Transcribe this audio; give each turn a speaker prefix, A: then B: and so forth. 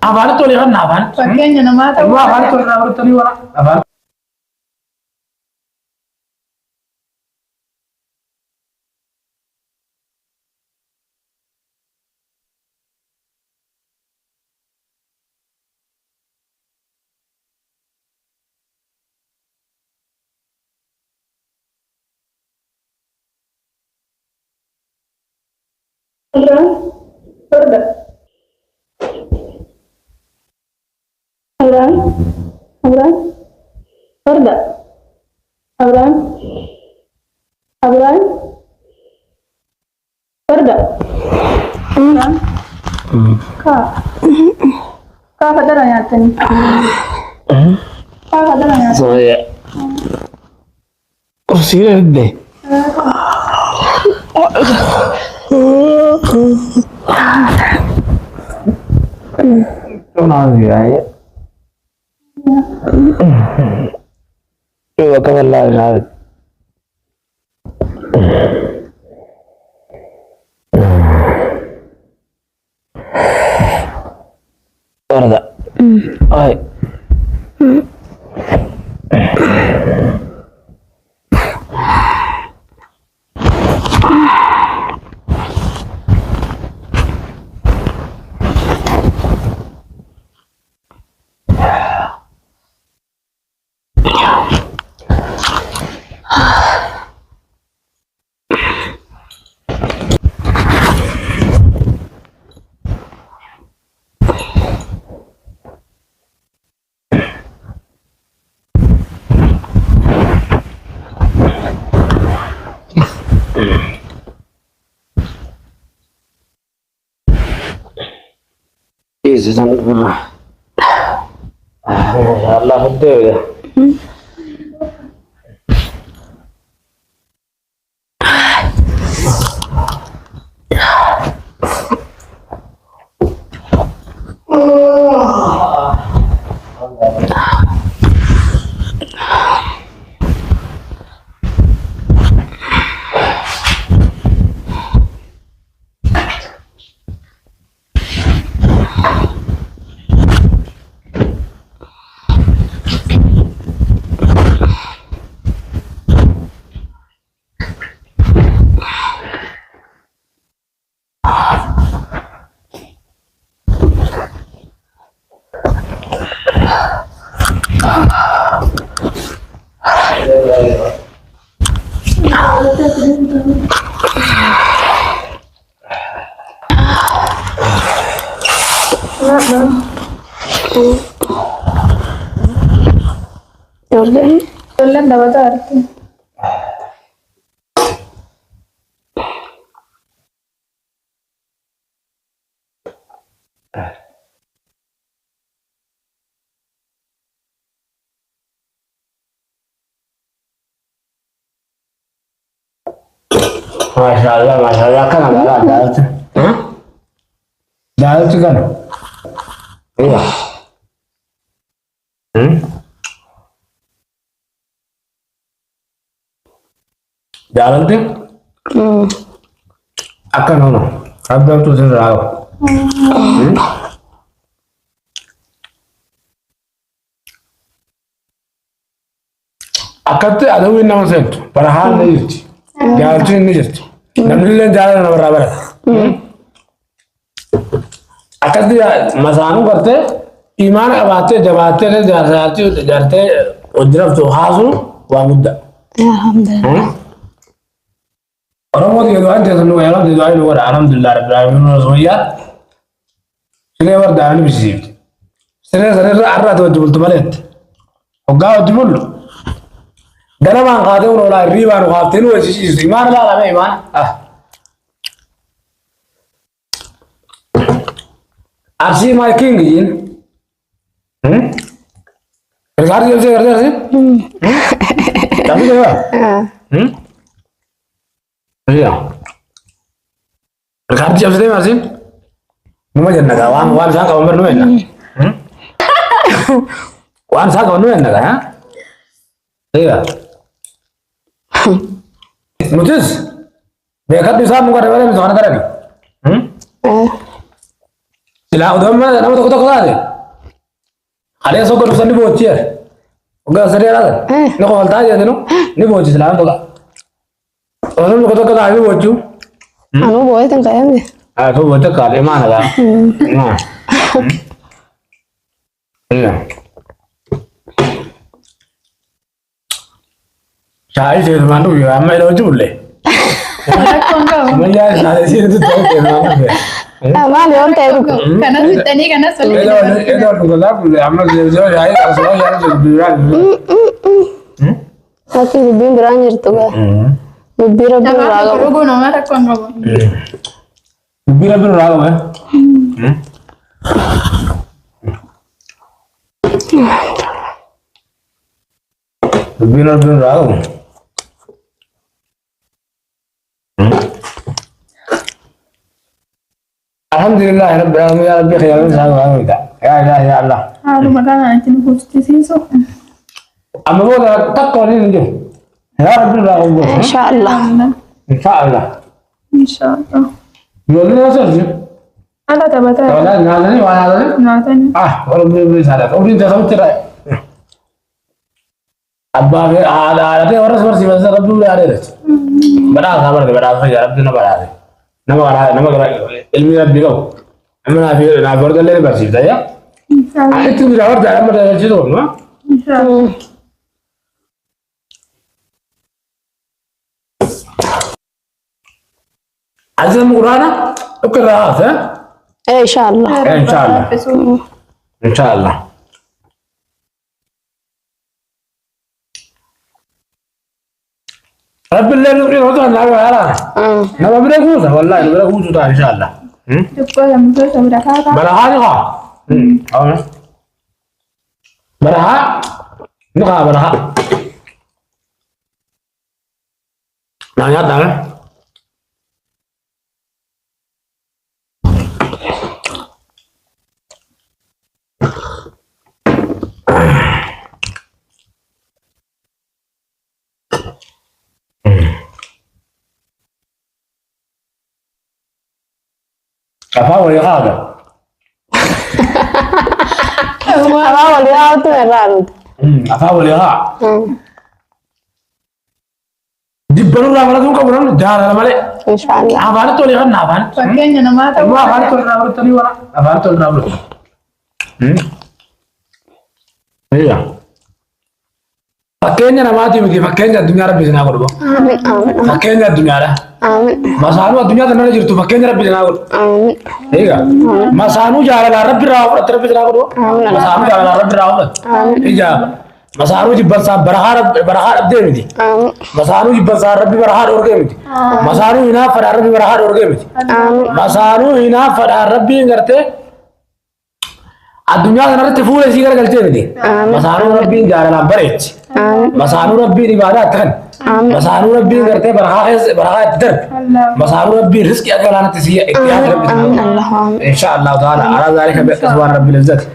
A: Afaan tole kan afaan.
B: Fakkeenya namaa ta'uu
A: Afaan tole naa bartanii wala. Afaan.
B: Kak ada nyatin. Kak ada nyatin.
A: Saya. Kursi deh. Kenal dia ya. Coba kemana lagi? Ada. Ay. Jesus, Allah betul ya.
B: Jordan dapat arti.
A: Masalah kan ada dalat. Hah? Dalat kan? Iya. Jalan tuh? Akan ono. Abang tuh sendiri. Akan tuh ada win nama set. Perhal nih jadi. Jalan tuh ini jadi. Namanya jalan nama berapa? Akan tuh masalah करते ईमान आते जबाते ने जाते जाते उद्रव तो हासु वामुद्दा
C: Alhamdulillah.
A: orang mau tiga doain jangan lupa ya tiga doain luar alhamdulillah rabbil alamin semuanya sini war dah bisa sih sini arah tuh jubul tuh balik hoga jubul dalam angka tuh orang riba orang haftin wes sih iman lah lah iman arsi makin gini kerja sih tapi ya iya kerja sih masih mau jadi naga wan sah kau berdua ya wan sah kau berdua naga ya iya mutus dekat bisa muka depan misalnya kan لا ودم أنا بتاخد هذا عليه سكر وصلي بوتشير وقال سريع هذا نقول تاجي هذا نبوتش سلام بقى أنا بتاخد هذا بوتشو
C: أنا بويت إنك يمدي
A: هو بتاخد إيه ما هذا ما إيه شاي سيد ما نقول يا أما إلى وجود له ما يا نادي سيد تقول ما نقول
C: ما اليوم تيرك
B: Kana sitani kana solli.
A: إذا تقول لا كل عمل زي شاي أصلا يعني بالبيان
C: لكن البين برانير تبع مبيرة
B: Nama
C: براغة
B: rogo no mata kon rogo.
A: Bila berapa ya? Bila berapa? Alhamdulillah Rabbil alamin ya Rabbi khairan sama kita. Ya ilah ya Allah.
B: Halu magana antin kusti siso.
A: Amma bola takwa ni nje. Ya Rabbil alamin.
C: إن شاء الله
A: Insyaallah.
B: Inshallah.
A: Yolun nasıl?
B: Ala tabata.
A: Wala ngalani wala ngalani.
B: Natani.
A: Wala beli sana. Udah jangan cerai. Abba ada orang seperti bahasa Rabbil alamin. Bada kabar de bada ya Rabbi na bada. Nama ilmi Rabbi kau. Amma na berda le bersih dah ya.
B: Inshallah.
A: Itu bila orang dah berda jadi tu, no?
B: Inshallah.
A: عزم قرانا اقرأ ها
C: إيه إن شاء الله
A: إن شاء الله. ان شاء الله رب الليل يقرأ وضع النبي على نبى بريكوزة والله بريكوزة ان شاء الله
B: Jeppo yang muncul sebelah kakak.
A: برها نقا برها نقا برها نanya tanya apa boleh ada
C: أما وليها تمرارد
A: apa boleh ha di baru lah malah tuh kamu jangan malah
C: إن شاء الله
A: apa tuh lihat apa
B: Pakainya nama tahu.
A: apa tuh lihat tadi wala apa tuh lihat iya pakainya nama tuh mungkin pakainya dunia Rabbi sana aku dulu
C: آمين آمين
A: pakainya dunia lah
C: آمين
A: masanu dunia tanah jadi tuh pakainya Rabbi sana aku
C: آمين
A: iya masanu jalan Rabbi rawat terus sana aku dulu masanu jalan Rabbi rawat iya masanu di besar berharap deh nih
C: آمين
A: masanu di besar Rabbi berharap orang nih masanu ina pada Rabbi berharap orang nih
C: آمين
A: masanu ina pada Rabbi ngerti الدنيا أنا رتي فوله سيجار قلتين دي مسانو ربي جارنا بريج مسانو ربي عبادات كن مسانو ربي قرتي برها تدر مسانو ربي رزق أكلنا تسيء اختيار ربي
C: آمين الله آمين
A: إن شاء الله تعالى على ذلك بإخوان ربي العزة